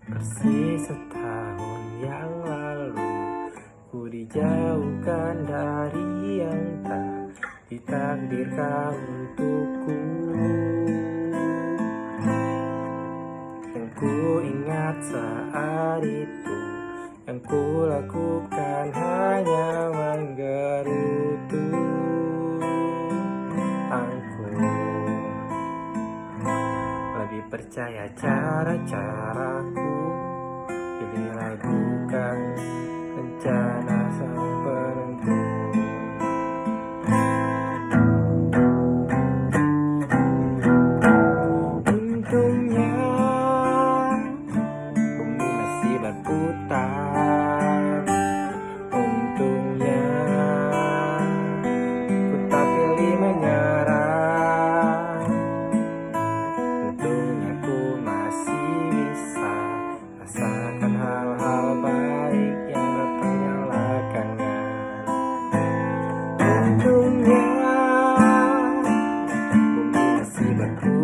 Persis setahun yang lalu ku dijauhkan dari yang tak ditakdirkan untukku. Yang ku ingat saat itu, yang ku lakukan hanya menggerutu angkut. Lebih percaya cara-caraku, pilihlah bukan rencana sang penentu. Untungnya bumi masih berputar. Untungnya ku tak pilih menyerah. Untungnya ku masih bisa rasakan hal-hal baik yang datangnya belakangan. Untungnya bumi masih berputar.